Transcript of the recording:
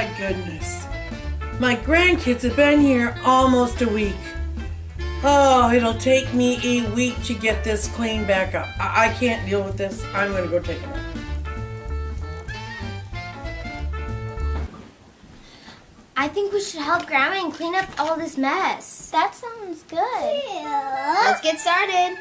my goodness. My grandkids have been here almost a week. Oh, it'll take me a week to get this cleaned back up. I can't deal with this. I'm going to go take a nap. I think we should help Grandma and clean up all this mess. That sounds good. Let's get started.